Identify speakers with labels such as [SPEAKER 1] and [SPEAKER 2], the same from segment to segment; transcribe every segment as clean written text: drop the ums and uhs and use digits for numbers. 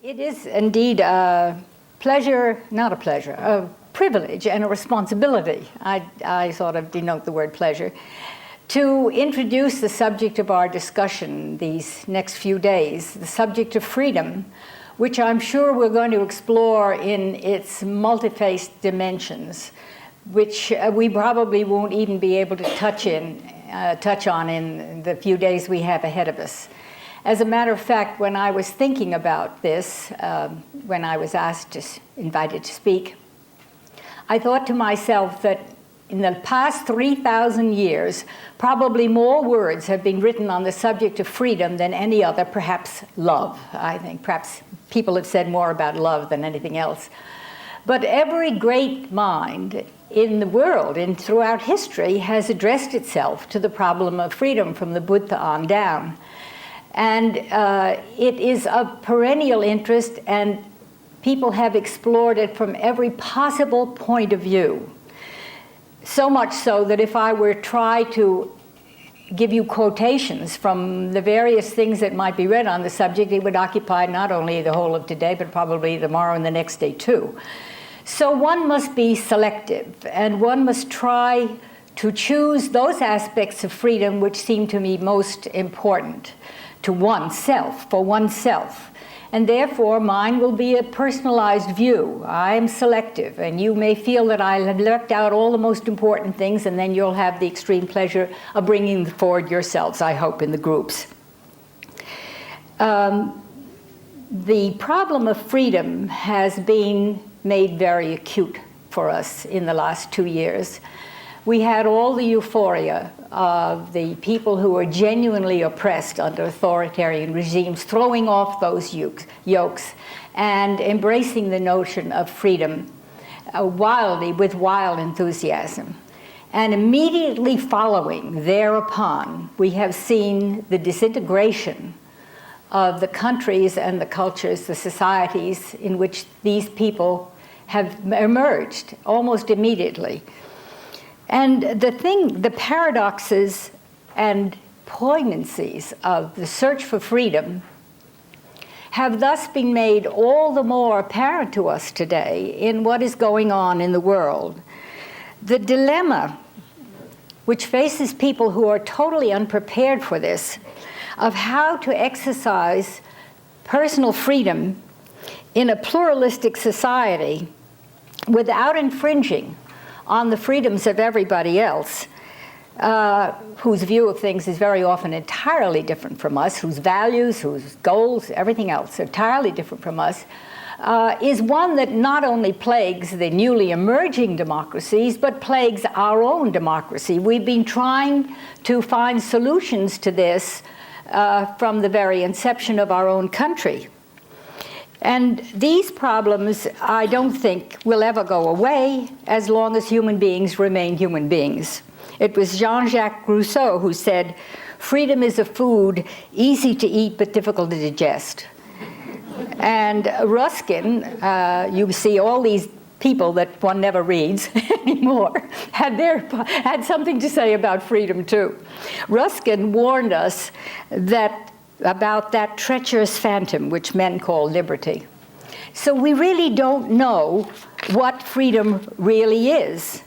[SPEAKER 1] It is indeed a pleasure, not a pleasure, a privilege and a responsibility. I sort of denote the word pleasure, to introduce the subject of our discussion these next few days, the subject of freedom, which I'm sure we're going to explore in its multi-faced dimensions, which we probably won't even be able to touch on in the few days we have ahead of us. As a matter of fact, when I was thinking about this, when I was invited to speak, I thought to myself that in the past 3,000 years, probably more words have been written on the subject of freedom than any other, perhaps love. I think perhaps people have said more about love than anything else. But every great mind in the world and throughout history has addressed itself to the problem of freedom from the Buddha on down. And it is of perennial interest, and people have explored it from every possible point of view. So much so that if I were to try to give you quotations from the various things that might be read on the subject, it would occupy not only the whole of today, but probably tomorrow and the next day too. So one must be selective, and one must try to choose those aspects of freedom which seem to me most important to oneself, for oneself. And therefore, mine will be a personalized view. I'm selective, and you may feel that I have left out all the most important things, and then you'll have the extreme pleasure of bringing forward yourselves, I hope, in the groups. The problem of freedom has been made very acute for us in the last 2 years. We had all the euphoria of the people who were genuinely oppressed under authoritarian regimes throwing off those yokes and embracing the notion of freedom with wild enthusiasm. And immediately following thereupon, we have seen the disintegration of the countries and the cultures, the societies in which these people have emerged almost immediately. And the paradoxes and poignancies of the search for freedom have thus been made all the more apparent to us today in what is going on in the world. The dilemma which faces people who are totally unprepared for this, of how to exercise personal freedom in a pluralistic society without infringing on the freedoms of everybody else, whose view of things is very often entirely different from us, whose values, whose goals, everything else are entirely different from us, is one that not only plagues the newly emerging democracies, but plagues our own democracy. We've been trying to find solutions to this from the very inception of our own country. And these problems, I don't think, will ever go away as long as human beings remain human beings. It was Jean-Jacques Rousseau who said, "Freedom is a food easy to eat but difficult to digest." And Ruskin, you see all these people that one never reads anymore, had something to say about freedom too. Ruskin warned us about that treacherous phantom which men call liberty. So we really don't know what freedom really is.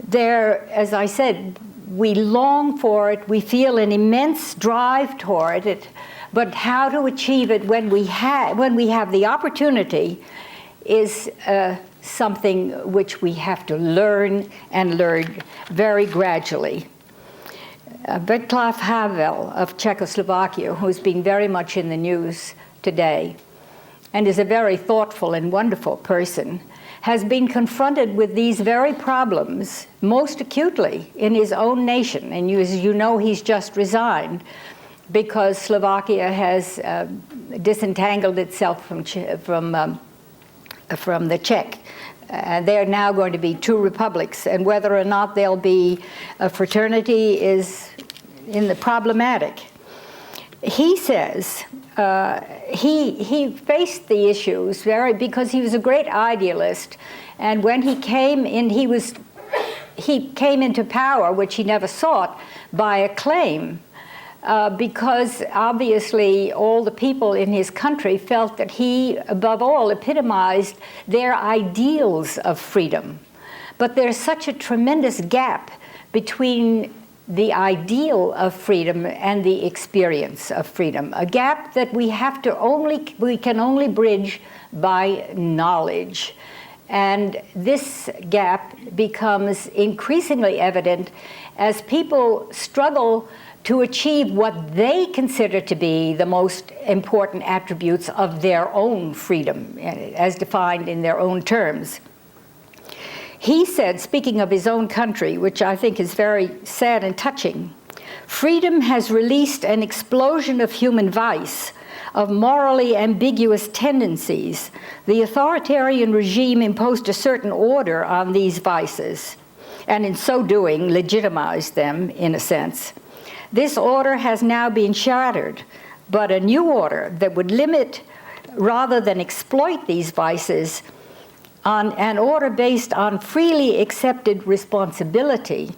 [SPEAKER 1] There, as I said, we long for it, we feel an immense drive toward it, but how to achieve it when we have the opportunity is something which we have to learn, and learn very gradually. Václav Havel of Czechoslovakia, who's been very much in the news today and is a very thoughtful and wonderful person, has been confronted with these very problems most acutely in his own nation. And as you know, he's just resigned because Slovakia has disentangled itself from the Czech. They're now going to be two republics, and whether or not there'll be a fraternity is in the problematic. He says he faced the issues because he was a great idealist, and when he came in, he came into power, which he never sought, by acclaim because obviously all the people in his country felt that he, above all, epitomized their ideals of freedom. But there's such a tremendous gap between the ideal of freedom and the experience of freedom, a gap that we can only bridge by knowledge. And this gap becomes increasingly evident as people struggle to achieve what they consider to be the most important attributes of their own freedom, as defined in their own terms. He said, speaking of his own country, which I think is very sad and touching, "Freedom has released an explosion of human vice, of morally ambiguous tendencies. The authoritarian regime imposed a certain order on these vices, and in so doing legitimized them in a sense. This order has now been shattered, but a new order that would limit rather than exploit these vices on an order based on freely accepted responsibility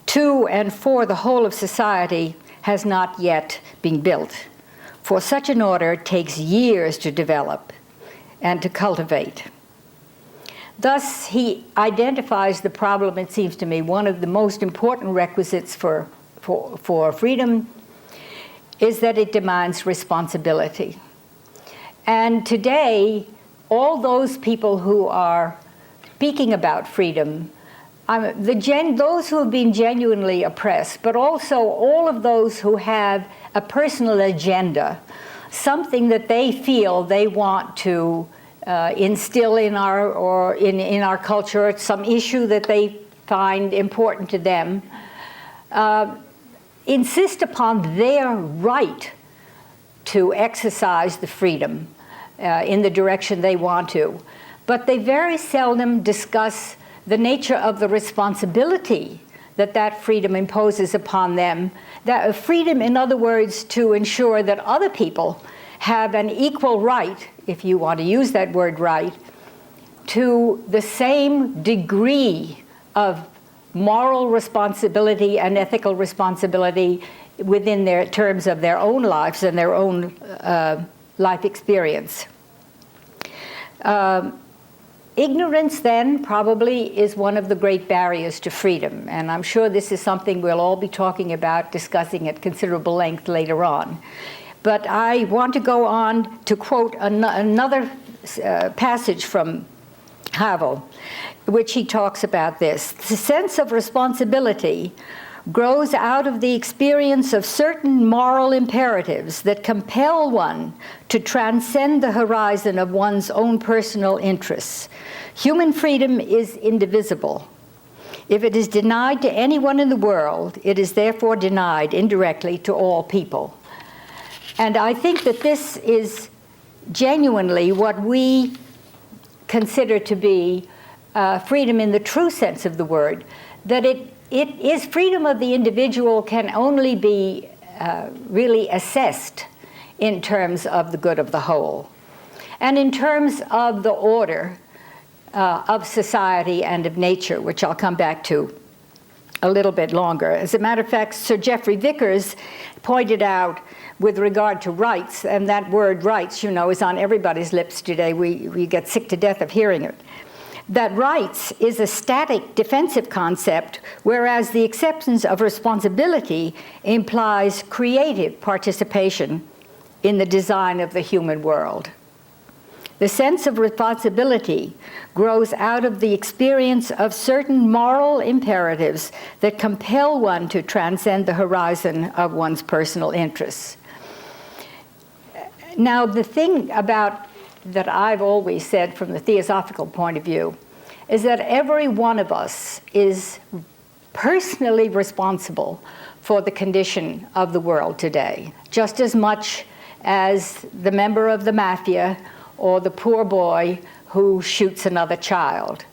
[SPEAKER 1] to and for the whole of society has not yet been built. For such an order takes years to develop and to cultivate." Thus, he identifies the problem, it seems to me, one of the most important requisites for freedom is that it demands responsibility. And today, all those people who are speaking about freedom, those who have been genuinely oppressed, but also all of those who have a personal agenda, something that they feel they want to instill in our culture, some issue that they find important to them, insist upon their right to exercise the freedom in the direction they want to. But they very seldom discuss the nature of the responsibility that freedom imposes upon them. That freedom, in other words, to ensure that other people have an equal right, if you want to use that word right, to the same degree of moral responsibility and ethical responsibility within their terms of their own lives and their own life experience. Ignorance, then, probably is one of the great barriers to freedom, and I'm sure this is something we'll all be talking about, discussing at considerable length later on. But I want to go on to quote another passage from Havel, which he talks about this. "The sense of responsibility grows out of the experience of certain moral imperatives that compel one to transcend the horizon of one's own personal interests. Human freedom is indivisible. If it is denied to anyone in the world, it is therefore denied indirectly to all people." And I think that this is genuinely what we consider to be freedom in the true sense of the word, that it is freedom of the individual can only be really assessed in terms of the good of the whole, and in terms of the order of society and of nature, which I'll come back to a little bit longer. As a matter of fact, Sir Geoffrey Vickers pointed out with regard to rights, and that word rights, you know, is on everybody's lips today. We get sick to death of hearing it. That rights is a static defensive concept, whereas the acceptance of responsibility implies creative participation in the design of the human world. The sense of responsibility grows out of the experience of certain moral imperatives that compel one to transcend the horizon of one's personal interests. Now, the thing about that I've always said from the theosophical point of view is that every one of us is personally responsible for the condition of the world today, just as much as the member of the mafia or the poor boy who shoots another child,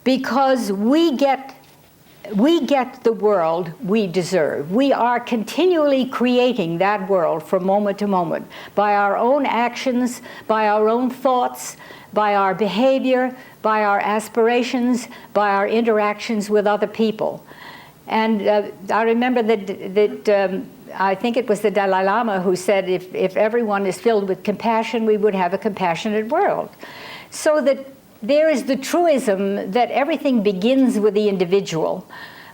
[SPEAKER 1] because we get the world we deserve. We are continually creating that world from moment to moment by our own actions, by our own thoughts, by our behavior, by our aspirations, by our interactions with other people. And I remember that I think it was the Dalai Lama who said, if everyone is filled with compassion, we would have a compassionate world. So that there is the truism that everything begins with the individual.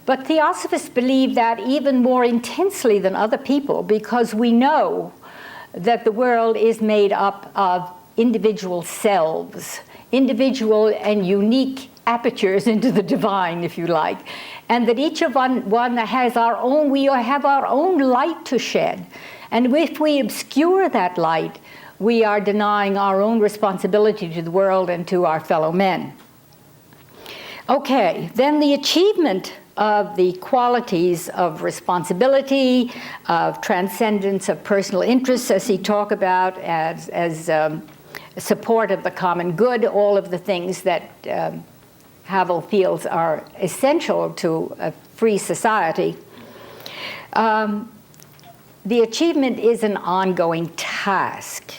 [SPEAKER 1] But Theosophists believe that even more intensely than other people, because we know that the world is made up of individual selves, individual and unique apertures into the divine, if you like, and that each of one has our own, we have our own light to shed. And if we obscure that light, we are denying our own responsibility to the world and to our fellow men. Okay, then the achievement of the qualities of responsibility, of transcendence of personal interests, as he talked about, as support of the common good, all of the things that Havel feels are essential to a free society. The achievement is an ongoing task.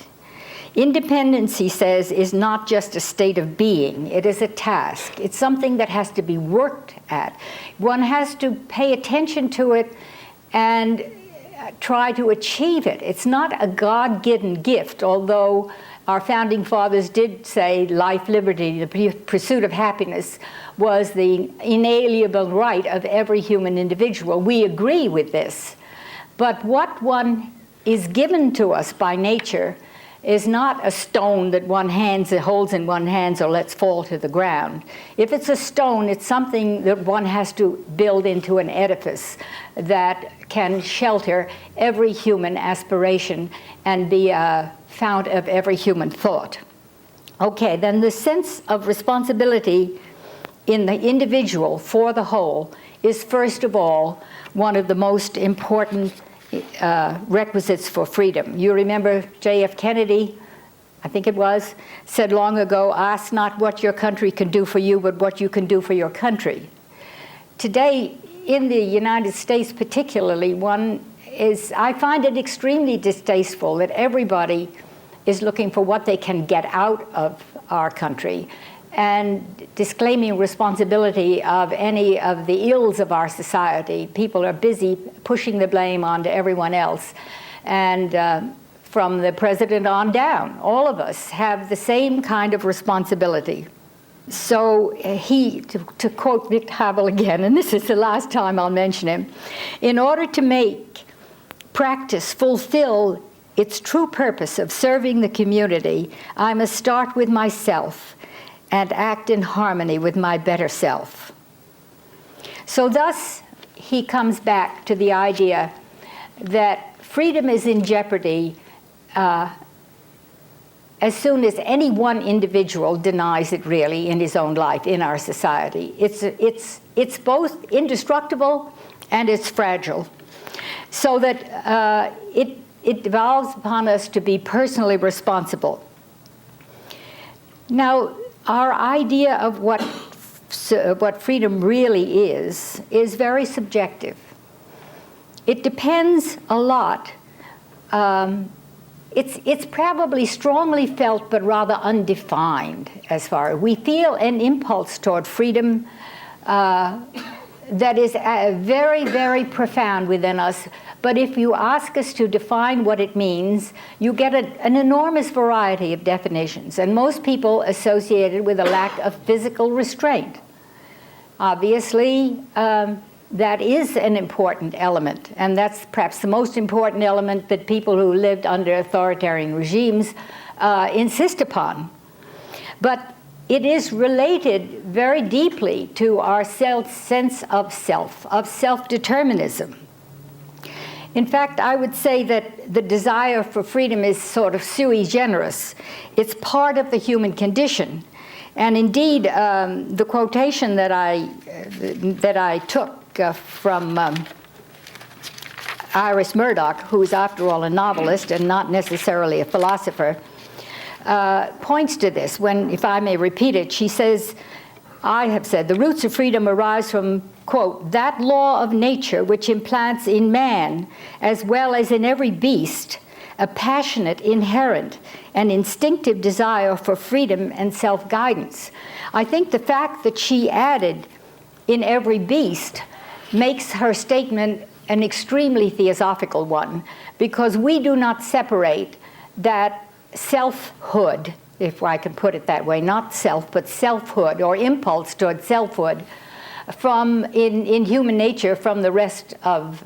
[SPEAKER 1] Independence, he says, is not just a state of being. It is a task. It's something that has to be worked at. One has to pay attention to it and try to achieve it. It's not a God-given gift, although our founding fathers did say life, liberty, the pursuit of happiness was the inalienable right of every human individual. We agree with this. But what one is given to us by nature is not a stone that one holds in one hand or lets fall to the ground. If it's a stone, it's something that one has to build into an edifice that can shelter every human aspiration and be a fount of every human thought. Okay, then the sense of responsibility in the individual for the whole is, first of all, one of the most important requisites for freedom. You remember J.F. Kennedy, I think it was, said long ago, ask not what your country can do for you, but what you can do for your country. Today, in the United States particularly, I find it extremely distasteful that everybody is looking for what they can get out of our country and disclaiming responsibility of any of the ills of our society. People are busy pushing the blame onto everyone else. And from the president on down, all of us have the same kind of responsibility. So to quote Victor Havel again, and this is the last time I'll mention him, in order to make practice fulfill its true purpose of serving the community, I must start with myself and act in harmony with my better self. So thus, he comes back to the idea that freedom is in jeopardy as soon as any one individual denies it really in his own life, in our society. It's both indestructible and it's fragile. So that it devolves upon us to be personally responsible. Now, our idea of what freedom really is very subjective. It depends a lot. It's probably strongly felt but rather undefined as far. We feel an impulse toward freedom that is very, very profound within us. But if you ask us to define what it means, you get an enormous variety of definitions, and most people associate it with a lack of physical restraint. Obviously, that is an important element, and that's perhaps the most important element that people who lived under authoritarian regimes insist upon. But it is related very deeply to our sense of self, of self-determinism. In fact, I would say that the desire for freedom is sort of sui generis. It's part of the human condition. And indeed, the quotation that I took from Iris Murdoch, who is after all a novelist and not necessarily a philosopher, points to this. When, if I may repeat it, she says, I have said, the roots of freedom arise from, quote, that law of nature which implants in man, as well as in every beast, a passionate, inherent, and instinctive desire for freedom and self-guidance. I think the fact that she added in every beast makes her statement an extremely theosophical one, because we do not separate that selfhood, if I can put it that way, not self, but selfhood or impulse toward selfhood from in human nature from the rest of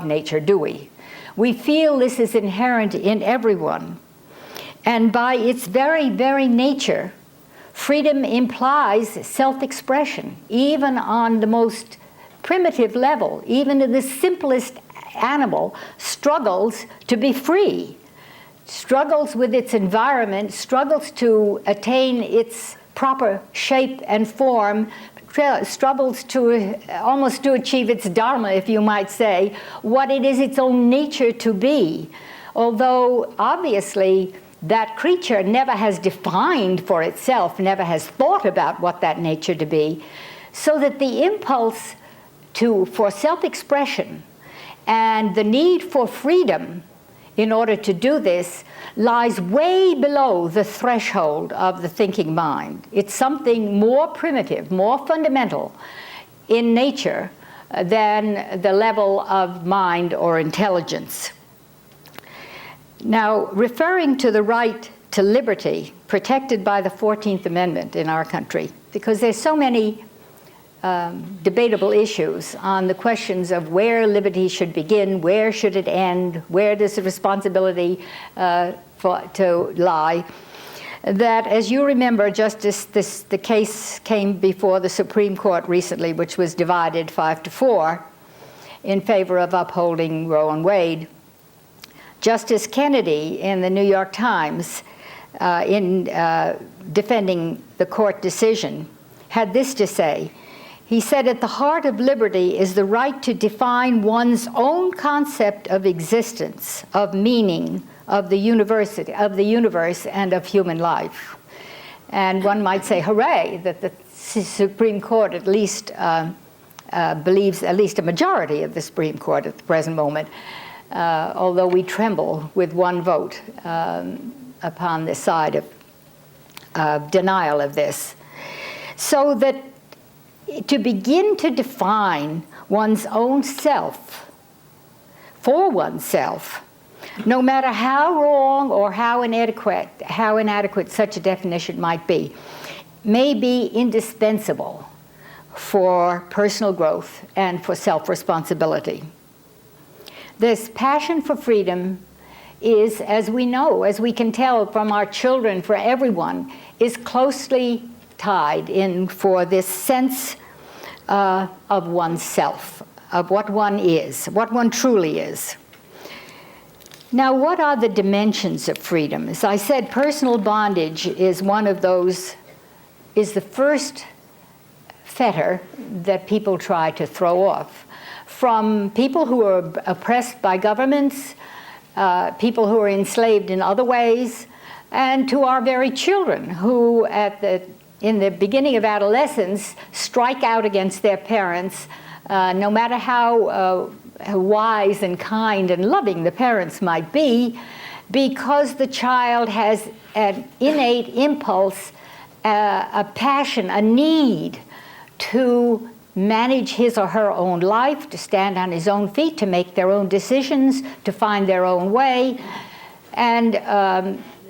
[SPEAKER 1] nature, do we? We feel this is inherent in everyone. And by its very, very nature, freedom implies self-expression, even on the most primitive level. Even in the simplest animal struggles to be free, struggles with its environment, struggles to attain its proper shape and form, struggles to almost to achieve its dharma, if you might say, what it is its own nature to be. Although obviously that creature never has defined for itself, never has thought about what that nature to be, so that the impulse for self-expression and the need for freedom in order to do this lies way below the threshold of the thinking mind. It's something more primitive, more fundamental in nature than the level of mind or intelligence. Now, referring to the right to liberty protected by the 14th Amendment in our country, because there's so many debatable issues on the questions of where liberty should begin, where should it end, where does the responsibility to lie, that, as you remember, the case came before the Supreme Court recently, which was divided 5-4 in favor of upholding Roe and Wade. Justice Kennedy in the New York Times, in defending the court decision, had this to say. He said, "At the heart of liberty is the right to define one's own concept of existence, of meaning, of the universe, and of human life." And one might say, hooray, that the Supreme Court at least believes, at least a majority of the Supreme Court at the present moment, although we tremble with one vote upon the side of denial of this. So that to begin to define one's own self for oneself, no matter how wrong or how inadequate such a definition might be, may be indispensable for personal growth and for self-responsibility. This passion for freedom is, as we know, as we can tell from our children, for everyone, is closely tied in for this sense of oneself, of what one is, what one truly is. Now, what are the dimensions of freedom? As I said, personal bondage is one of those, is the first fetter that people try to throw off. From people who are oppressed by governments, people who are enslaved in other ways, and to our very children who in the beginning of adolescence strike out against their parents, no matter how wise and kind and loving the parents might be, because the child has an innate impulse, a passion, a need to manage his or her own life, to stand on his own feet, to make their own decisions, to find their own way. And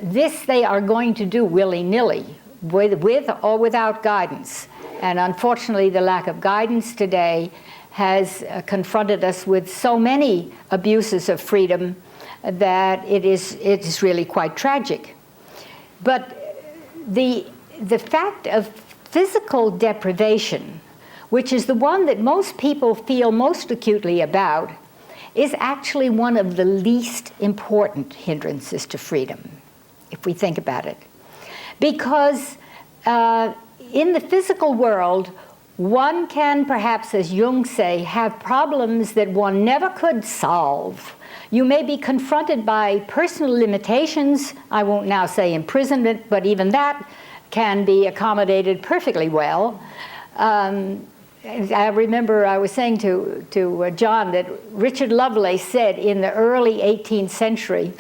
[SPEAKER 1] this they are going to do willy-nilly, with or without guidance. And unfortunately, the lack of guidance today has confronted us with so many abuses of freedom that it is really quite tragic. But the fact of physical deprivation, which is the one that most people feel most acutely about, is actually one of the least important hindrances to freedom, if we think about it. Because in the physical world, one can perhaps, as Jung say, have problems that one never could solve. You may be confronted by personal limitations. I won't now say imprisonment, but even that can be accommodated perfectly well. I remember I was saying to John that Richard Lovelace said in the early 18th century,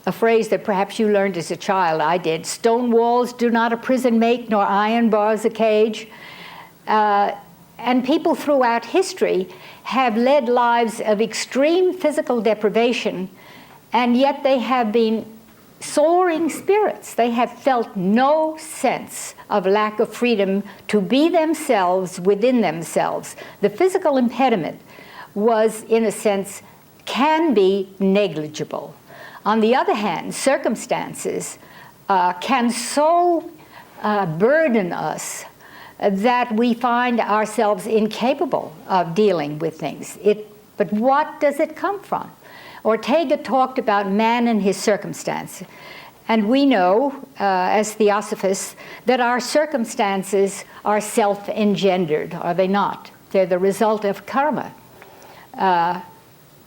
[SPEAKER 1] a phrase that perhaps you learned as a child, I did, "Stone walls do not a prison make, nor iron bars a cage." And people throughout history have led lives of extreme physical deprivation, and yet they have been soaring spirits. They have felt no sense of lack of freedom to be themselves within themselves. The physical impediment was, in a sense, can be negligible. On the other hand, circumstances can so burden us that we find ourselves incapable of dealing with things. But what does it come from? Ortega talked about man and his circumstance. And we know, as theosophists, that our circumstances are self-engendered, are they not? They're the result of karma.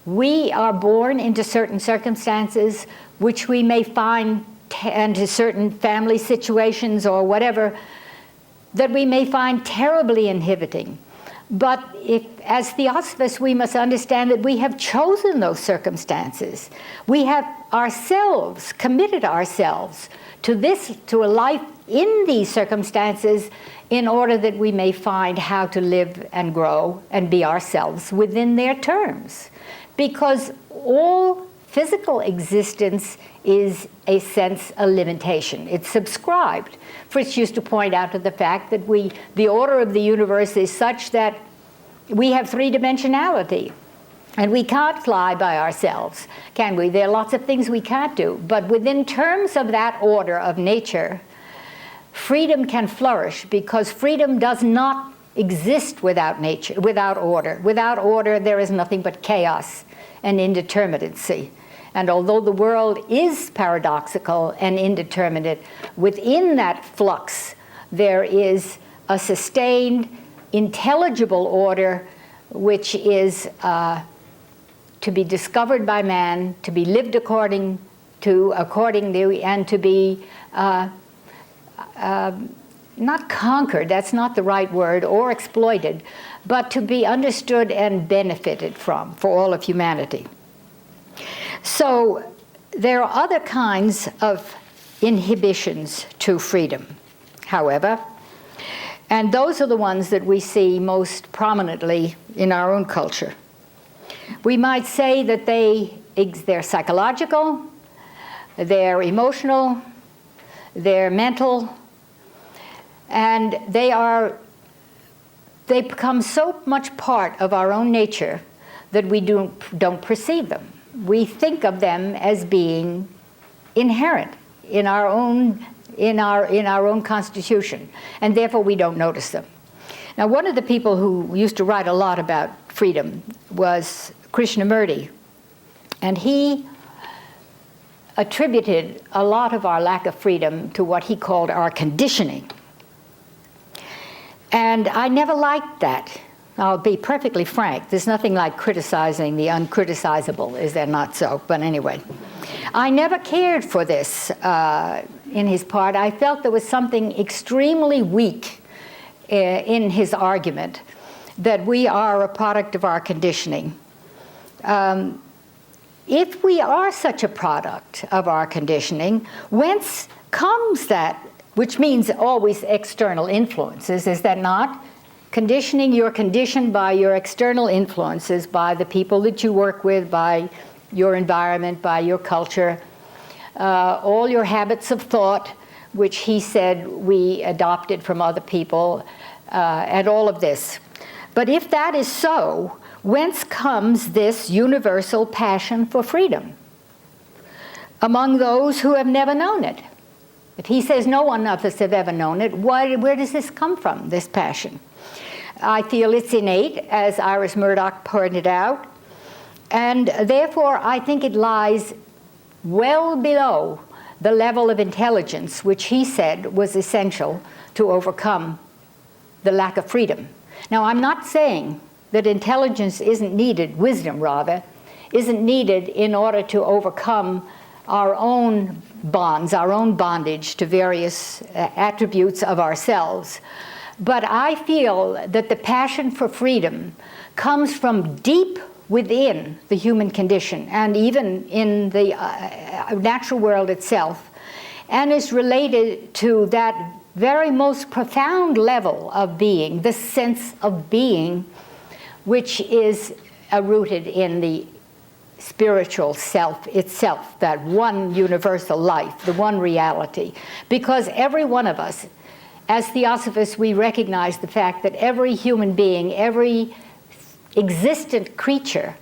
[SPEAKER 1] We are born into certain circumstances which we may find, into certain family situations or whatever, that we may find terribly inhibiting. But as theosophists, we must understand that we have chosen those circumstances. We have ourselves committed ourselves to a life in these circumstances in order that we may find how to live and grow and be ourselves within their terms. Because all physical existence is a sense of limitation. It's subscribed. Fritz used to point out to the fact that the order of the universe is such that we have three-dimensionality, and we can't fly by ourselves, can we? There are lots of things we can't do, but within terms of that order of nature, freedom can flourish, because freedom does not exist without nature, without order. Without order, there is nothing but chaos and indeterminacy. And although the world is paradoxical and indeterminate, within that flux there is a sustained, intelligible order which is to be discovered by man, to be lived accordingly, and to be not conquered, that's not the right word, or exploited, but to be understood and benefited from for all of humanity. So there are other kinds of inhibitions to freedom, however, and those are the ones that we see most prominently in our own culture. We might say that they're psychological, they're emotional, they're mental, and they become so much part of our own nature that we don't perceive them. We think of them as being inherent in our own constitution, and therefore we don't notice them. Now, one of the people who used to write a lot about freedom was Krishnamurti, and he attributed a lot of our lack of freedom to what he called our conditioning. And I never liked that. I'll be perfectly frank. There's nothing like criticizing the uncriticizable, is there not so? But anyway, I never cared for this in his part. I felt there was something extremely weak in his argument, that we are a product of our conditioning. If we are such a product of our conditioning, whence comes that? Which means always external influences, is that not? Conditioning, you're conditioned by your external influences, by the people that you work with, by your environment, by your culture, all your habits of thought, which he said we adopted from other people, and all of this. But if that is so, whence comes this universal passion for freedom among those who have never known it? If he says no one of us have ever known it, where does this come from, this passion? I feel it's innate, as Iris Murdoch pointed out, and therefore I think it lies well below the level of intelligence which he said was essential to overcome the lack of freedom. Now, I'm not saying that intelligence isn't needed, wisdom rather, isn't needed in order to overcome our own bonds, our own bondage to various attributes of ourselves. But I feel that the passion for freedom comes from deep within the human condition, and even in the natural world itself, and is related to that very most profound level of being, the sense of being, which is rooted in the spiritual self itself, that one universal life, the one reality. Because every one of us, as Theosophists, we recognize the fact that every human being, every existent creature,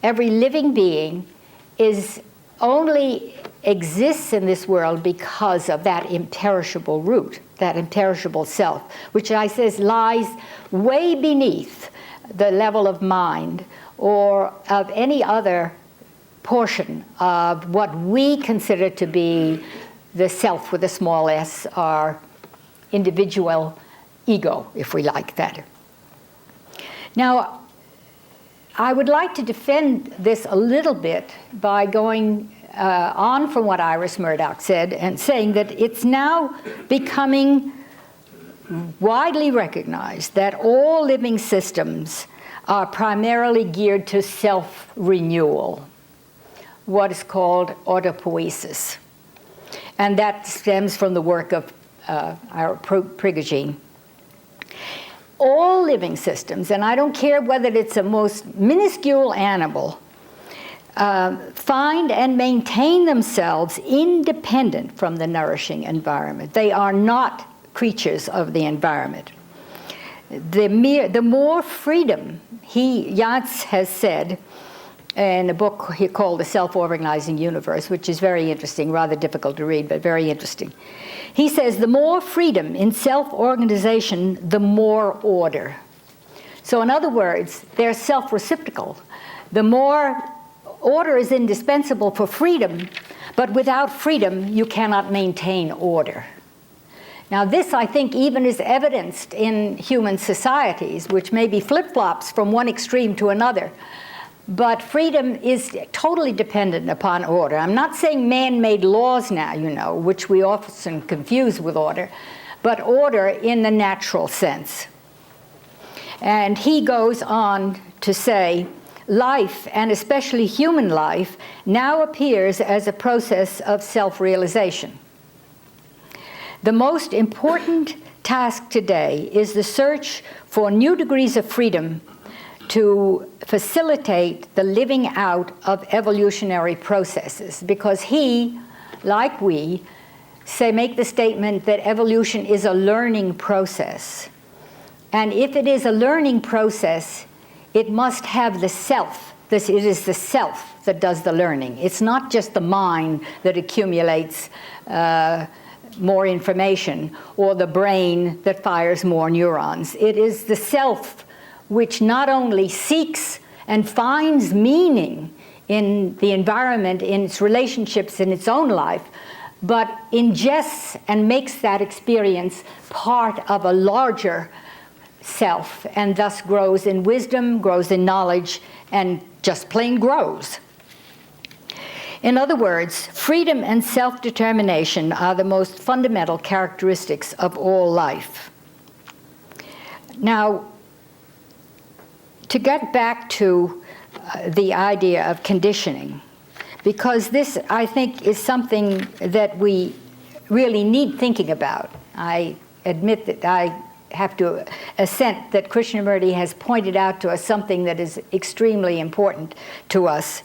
[SPEAKER 1] every living being only exists in this world because of that imperishable root, that imperishable self, which I says lies way beneath the level of mind or of any other portion of what we consider to be the self with a small s, our individual ego, if we like that. Now, I would like to defend this a little bit by going on from what Iris Murdoch said and saying that it's now becoming widely recognized that all living systems are primarily geared to self-renewal, what is called autopoiesis. And that stems from the work of Prigogine. All living systems, and I don't care whether it's a most minuscule animal, find and maintain themselves independent from the nourishing environment. They are not creatures of the environment. The more freedom, Jantz has said in a book he called The Self-Organizing Universe, which is very interesting, rather difficult to read, but very interesting. He says, the more freedom in self-organization, the more order. So in other words, they're self-reciprocal. The more order is indispensable for freedom, but without freedom, you cannot maintain order. Now this, I think, even is evidenced in human societies, which may be flip-flops from one extreme to another. But freedom is totally dependent upon order. I'm not saying man-made laws now, you know, which we often confuse with order, but order in the natural sense. And he goes on to say, life, and especially human life, now appears as a process of self-realization. The most important task today is the search for new degrees of freedom to facilitate the living out of evolutionary processes, because he, like we, make the statement that evolution is a learning process. And if it is a learning process, it must have the self. It is the self that does the learning. It's not just the mind that accumulates more information, or the brain that fires more neurons. It is the self which not only seeks and finds meaning in the environment, in its relationships, in its own life, but ingests and makes that experience part of a larger self, and thus grows in wisdom, grows in knowledge, and just plain grows. In other words, freedom and self-determination are the most fundamental characteristics of all life. Now, to get back to the idea of conditioning, because this, I think, is something that we really need thinking about. I admit that I have to assent that Krishnamurti has pointed out to us something that is extremely important to us.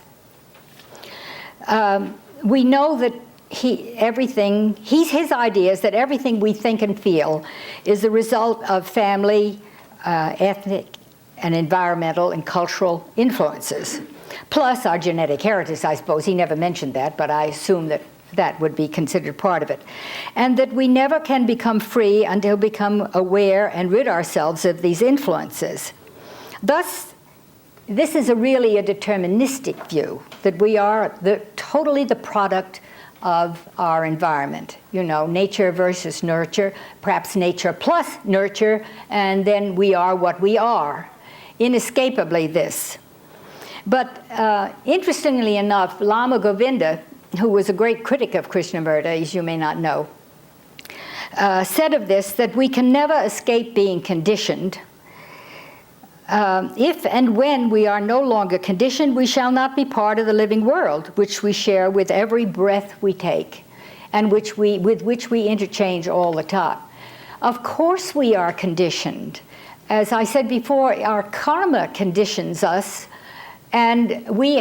[SPEAKER 1] We know that his idea is that everything we think and feel is the result of family, ethnic, and environmental and cultural influences, plus our genetic heritage, I suppose. He never mentioned that, but I assume that that would be considered part of it. And that we never can become free until we become aware and rid ourselves of these influences. Thus, this is really a deterministic view, that we are totally the product of our environment. You know, nature versus nurture, perhaps nature plus nurture, and then we are what we are. Inescapably this. But interestingly enough, Lama Govinda, who was a great critic of Krishnamurti, as you may not know, said of this that we can never escape being conditioned. If and when we are no longer conditioned, we shall not be part of the living world, which we share with every breath we take, and with which we interchange all the time. Of course we are conditioned. As I said before, our karma conditions us, and we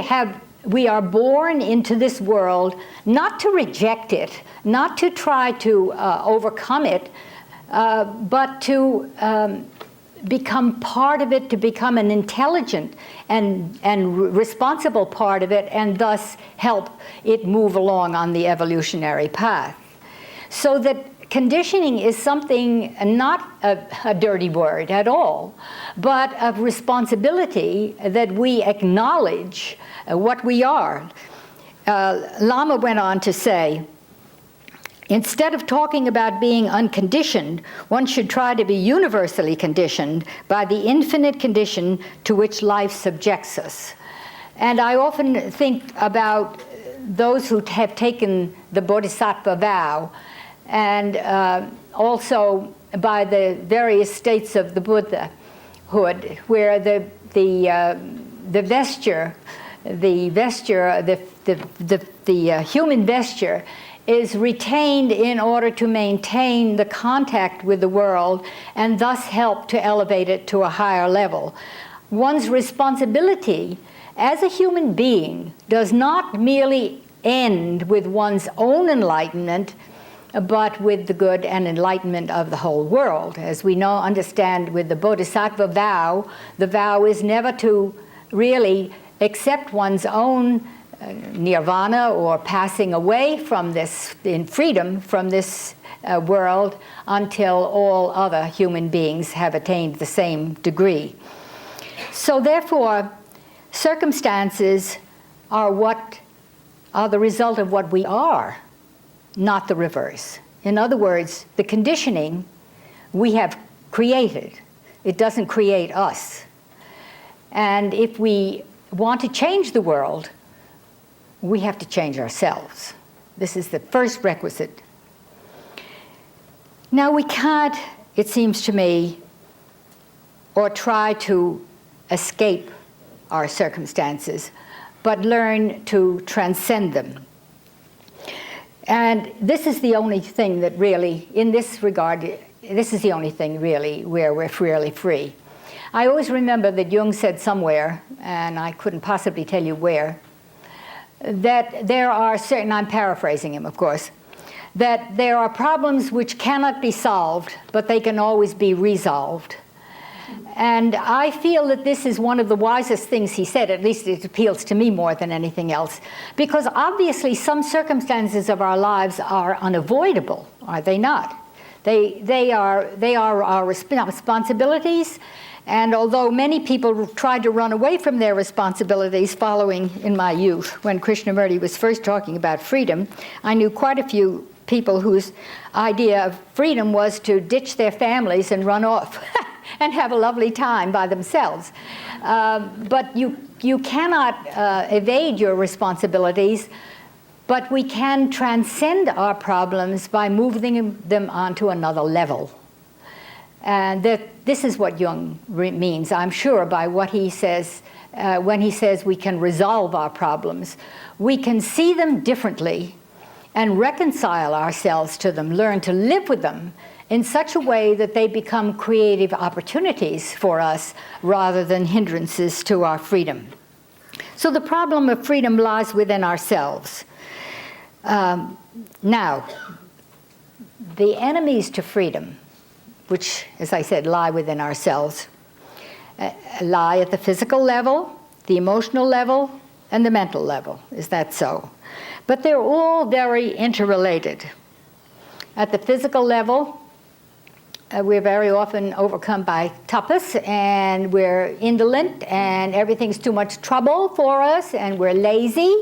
[SPEAKER 1] are born into this world not to reject it, not to try to overcome it, but to become part of it, to become an intelligent and responsible part of it, and thus help it move along on the evolutionary path. So that conditioning is something, not a dirty word at all, but a responsibility that we acknowledge what we are. Lama went on to say, instead of talking about being unconditioned, one should try to be universally conditioned by the infinite condition to which life subjects us. And I often think about those who have taken the Bodhisattva vow, and also by the various states of the Buddhahood, where the human vesture is retained in order to maintain the contact with the world and thus help to elevate it to a higher level. One's responsibility as a human being does not merely end with one's own enlightenment, but with the good and enlightenment of the whole world. As we know, understand with the Bodhisattva vow, the vow is never to really accept one's own nirvana or passing away from this, in freedom from this world, until all other human beings have attained the same degree. So therefore, circumstances are the result of what we are, not the reverse. In other words, the conditioning we have created. It doesn't create us. And if we want to change the world, we have to change ourselves. This is the first requisite. Now we can't, it seems to me, or try to escape our circumstances, but learn to transcend them. And this is the only thing that really, in this regard, this is the only thing really where we're really free. I always remember that Jung said somewhere, and I couldn't possibly tell you where, that there are certain, I'm paraphrasing him of course, that there are problems which cannot be solved, but they can always be resolved. And I feel that this is one of the wisest things he said, at least it appeals to me more than anything else, because obviously some circumstances of our lives are unavoidable, are they not? They are our responsibilities, and although many people tried to run away from their responsibilities following in my youth, when Krishnamurti was first talking about freedom, I knew quite a few people whose idea of freedom was to ditch their families and run off and have a lovely time by themselves. But you cannot evade your responsibilities, but we can transcend our problems by moving them onto another level. And this is what Jung means, I'm sure, by what he says when he says we can resolve our problems. We can see them differently and reconcile ourselves to them, learn to live with them in such a way that they become creative opportunities for us rather than hindrances to our freedom. So the problem of freedom lies within ourselves. Now, the enemies to freedom, which, as I said, lie within ourselves, lie at the physical level, the emotional level, and the mental level. Is that so? But they're all very interrelated. At the physical level, we're very often overcome by tapas, and we're indolent, and everything's too much trouble for us, and we're lazy.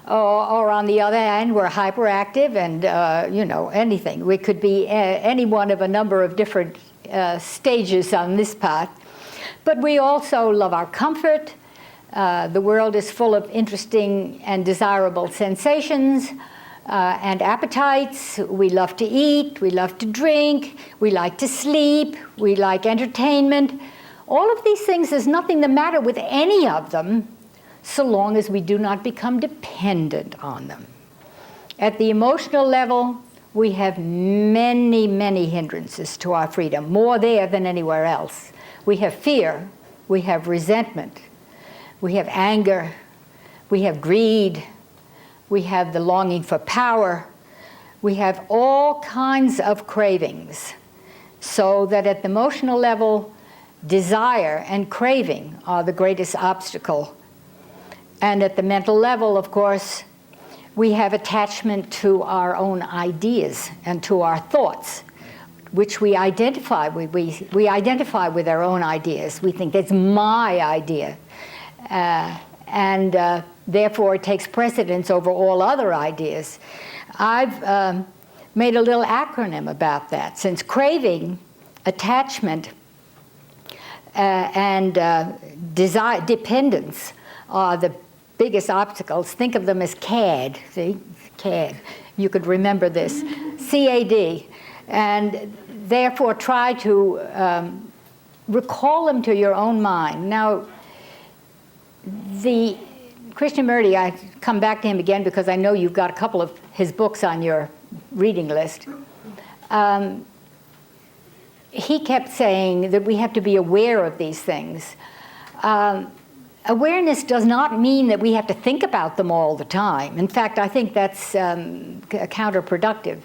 [SPEAKER 1] Or on the other hand, we're hyperactive and, anything. We could be any one of a number of different stages on this path. But we also love our comfort. The world is full of interesting and desirable sensations and appetites. We love to eat, we love to drink, we like to sleep, we like entertainment. All of these things, there's nothing the matter with any of them, so long as we do not become dependent on them. At the emotional level, we have many, many hindrances to our freedom, more there than anywhere else. We have fear, we have resentment, we have anger, we have greed, we have the longing for power, we have all kinds of cravings. So that at the emotional level, desire and craving are the greatest obstacle. And at the mental level, of course, we have attachment to our own ideas and to our thoughts, which we identify with. We identify with our own ideas. We think that's my idea. And therefore, it takes precedence over all other ideas. I've made a little acronym about that, since craving, attachment, and desire, dependence are the biggest obstacles. Think of them as CAD, see? CAD. You could remember this. CAD. And therefore try to recall them to your own mind. Now, the Krishnamurti, I come back to him again because I know you've got a couple of his books on your reading list. He kept saying that we have to be aware of these things. Awareness does not mean that we have to think about them all the time. In fact, I think that's counterproductive.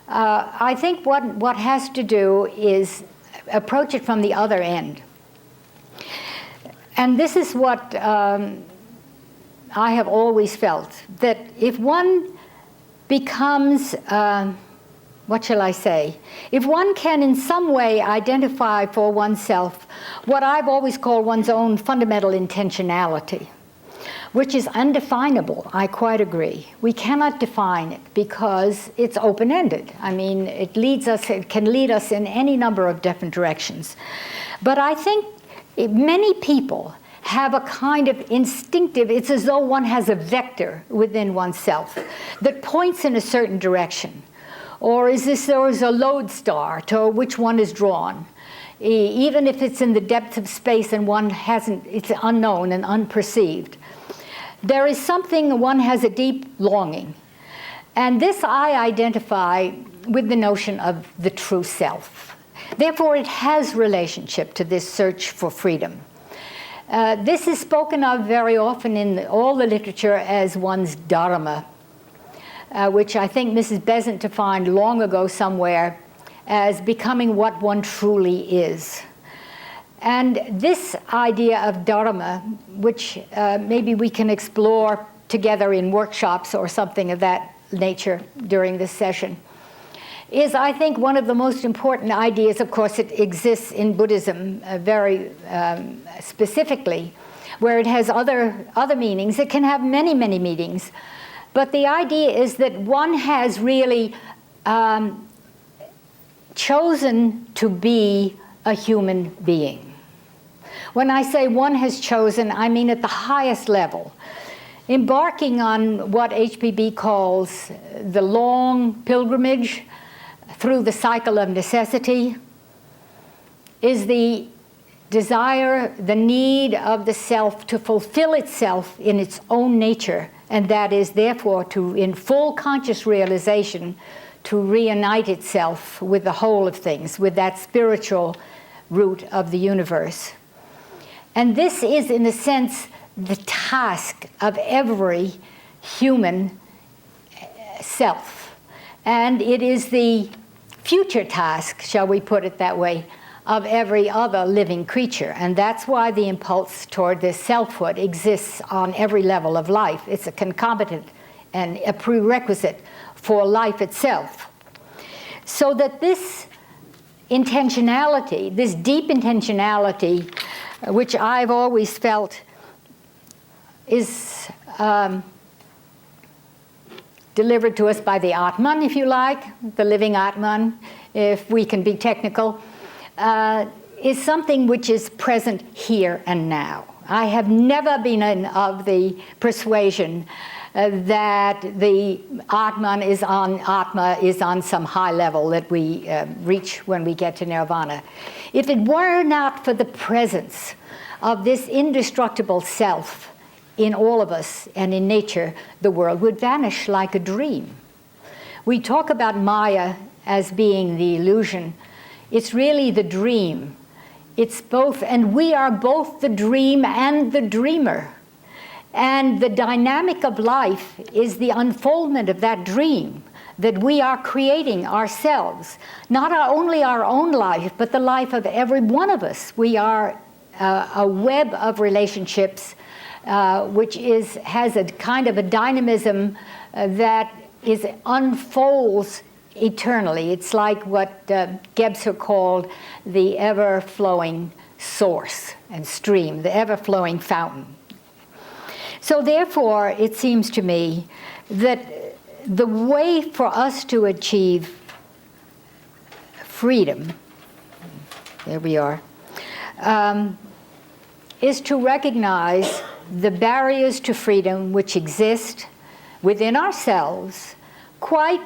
[SPEAKER 1] I think what has to do is approach it from the other end. And this is what I have always felt, that if one becomes, what shall I say? If one can in some way identify for oneself what I've always called one's own fundamental intentionality, which is undefinable, I quite agree. We cannot define it because it's open-ended. I mean, it can lead us in any number of different directions. But I think many people have a kind of instinctive, it's as though one has a vector within oneself that points in a certain direction. Or there is a lodestar to which one is drawn. Even if it's in the depths of space and it's unknown and unperceived. There is something, one has a deep longing. And this I identify with the notion of the true self. Therefore, it has relationship to this search for freedom. This is spoken of very often in all the literature as one's dharma, which I think Mrs. Besant defined long ago somewhere as becoming what one truly is. And this idea of dharma, which maybe we can explore together in workshops or something of that nature during this session, is, I think, one of the most important ideas. Of course, it exists in Buddhism very specifically, where it has other meanings. It can have many, many meanings. But the idea is that one has really chosen to be a human being. When I say one has chosen, I mean at the highest level. Embarking on what HPB calls the long pilgrimage through the cycle of necessity is the desire, the need of the self to fulfill itself in its own nature, and that is therefore to, in full conscious realization, to reunite itself with the whole of things, with that spiritual root of the universe. And this is, in a sense, the task of every human self. And it is the future task, shall we put it that way, of every other living creature. And that's why the impulse toward this selfhood exists on every level of life. It's a concomitant and a prerequisite for life itself. So that this intentionality, this deep intentionality, which I've always felt is delivered to us by the Atman, if you like, the living Atman, if we can be technical, is something which is present here and now. I have never been of the persuasion that the Atman is on some high level that we reach when we get to nirvana. If it were not for the presence of this indestructible self in all of us and in nature, the world would vanish like a dream. We talk about Maya as being the illusion. It's really the dream. It's both, and we are both the dream and the dreamer. And the dynamic of life is the unfoldment of that dream that we are creating ourselves. Not only our own life, but the life of every one of us. We are a web of relationships which has a kind of a dynamism that unfolds eternally. It's like what Gebser called the ever-flowing source and stream, the ever-flowing fountain. So therefore, it seems to me that the way for us to achieve freedom, there we are, is to recognize the barriers to freedom which exist within ourselves quite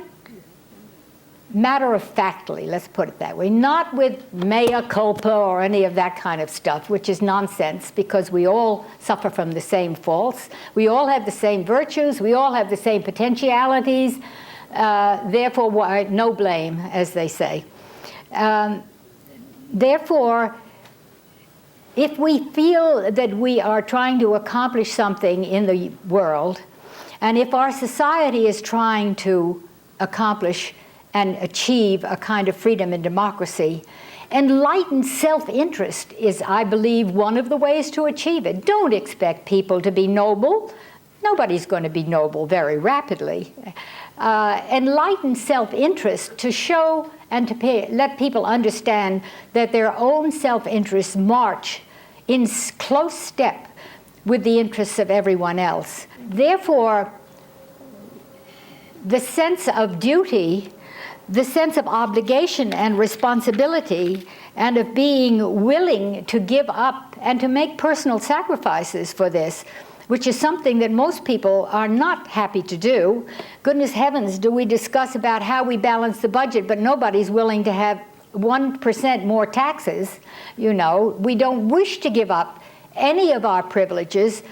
[SPEAKER 1] matter-of-factly, let's put it that way, not with mea culpa or any of that kind of stuff, which is nonsense, because we all suffer from the same faults. We all have the same virtues. We all have the same potentialities. Therefore, no blame, as they say. Therefore, if we feel that we are trying to accomplish something in the world, and if our society is trying to accomplish and achieve a kind of freedom and democracy, enlightened self-interest is, I believe, one of the ways to achieve it. Don't expect people to be noble. Nobody's going to be noble very rapidly. Enlightened self-interest to show and to let people understand that their own self-interests march in close step with the interests of everyone else. Therefore, the sense of duty, the sense of obligation and responsibility, and of being willing to give up and to make personal sacrifices for this, which is something that most people are not happy to do. Goodness heavens, do we discuss about how we balance the budget, but nobody's willing to have 1% more taxes. You know, we don't wish to give up any of our privileges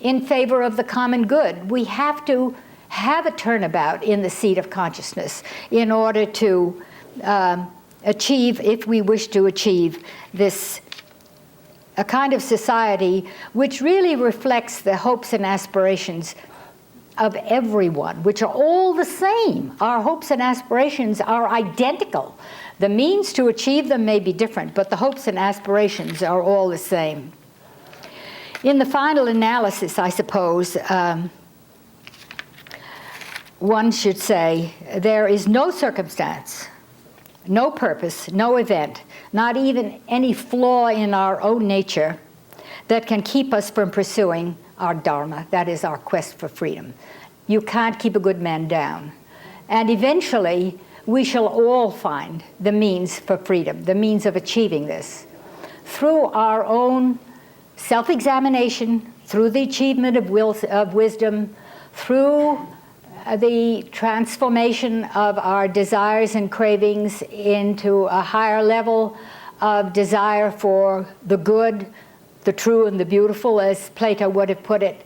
[SPEAKER 1] in favor of the common good. We have to have a turnabout in the seat of consciousness in order to achieve, if we wish to achieve this, a kind of society which really reflects the hopes and aspirations of everyone, which are all the same. Our hopes and aspirations are identical. The means to achieve them may be different, but the hopes and aspirations are all the same. In the final analysis, I suppose, one should say there is no circumstance, no purpose, no event, not even any flaw in our own nature that can keep us from pursuing our dharma, that is our quest for freedom. You can't keep a good man down. And eventually, we shall all find the means for freedom, the means of achieving this, through our own self-examination, through the achievement of wisdom, through the transformation of our desires and cravings into a higher level of desire for the good, the true, and the beautiful, as Plato would have put it.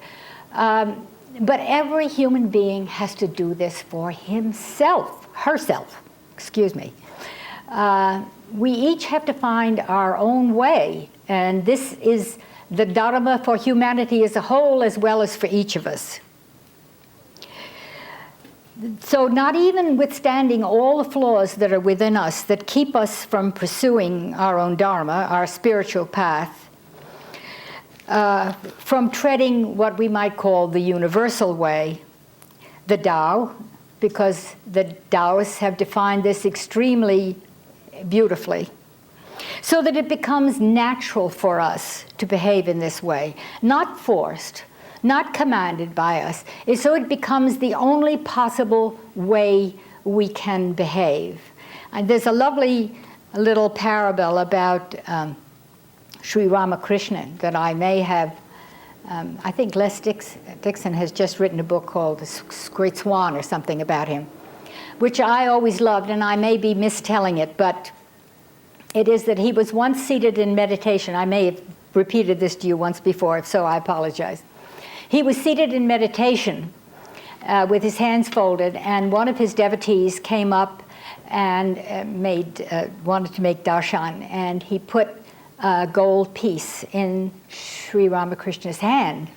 [SPEAKER 1] But every human being has to do this for herself, excuse me. We each have to find our own way, and this is the dharma for humanity as a whole, as well as for each of us. So not even withstanding all the flaws that are within us that keep us from pursuing our own dharma, our spiritual path, from treading what we might call the universal way, the Tao, because the Taoists have defined this extremely beautifully, so that it becomes natural for us to behave in this way, not forced, not commanded by us. So it becomes the only possible way we can behave. And there's a lovely little parable about Sri Ramakrishna that I may have, I think Les Dixon has just written a book called The Great Swan or something about him, which I always loved, and I may be mistelling it, but it is that he was once seated in meditation. I may have repeated this to you once before, if so, I apologize. He was seated in meditation, with his hands folded, and one of his devotees came up and wanted to make darshan, and he put a gold piece in Sri Ramakrishna's hand.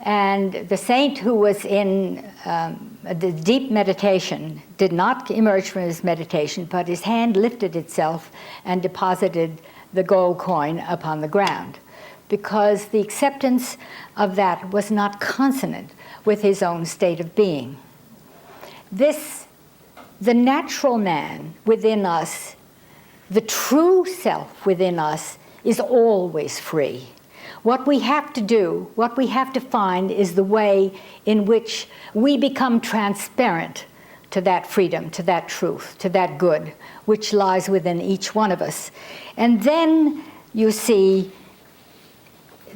[SPEAKER 1] And the saint, who was in the deep meditation, did not emerge from his meditation, but his hand lifted itself and deposited the gold coin upon the ground, because the acceptance of that was not consonant with his own state of being. The natural man within us, the true self within us, is always free. What we have to do, what we have to find, is the way in which we become transparent to that freedom, to that truth, to that good, which lies within each one of us. And then you see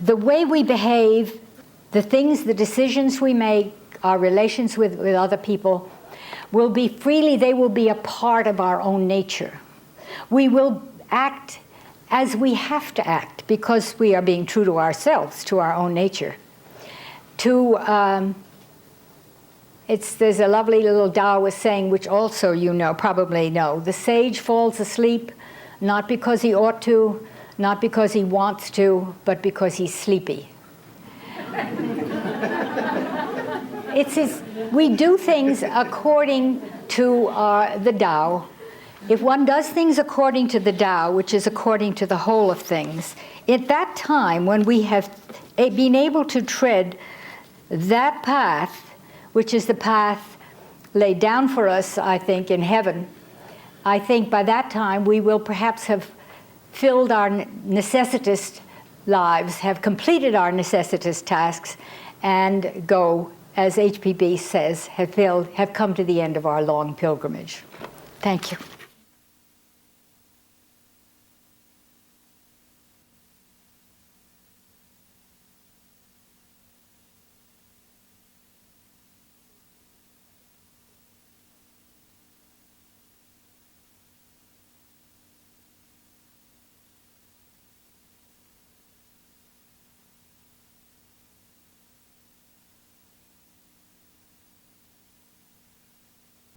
[SPEAKER 1] the way we behave, the things, the decisions we make, our relations with other people, will be freely, they will be a part of our own nature. We will act as we have to act because we are being true to ourselves, to our own nature. There's a lovely little Taoist saying, which also you know, probably know: the sage falls asleep not because he ought to, not because he wants to, but because he's sleepy. We do things according to the Tao. If one does things according to the Tao, which is according to the whole of things, at that time when we have been able to tread that path, which is the path laid down for us, I think, in heaven, I think by that time we will perhaps have filled our necessitous lives, have completed our necessitous tasks, and go, as HPB says, have come to the end of our long pilgrimage. Thank you.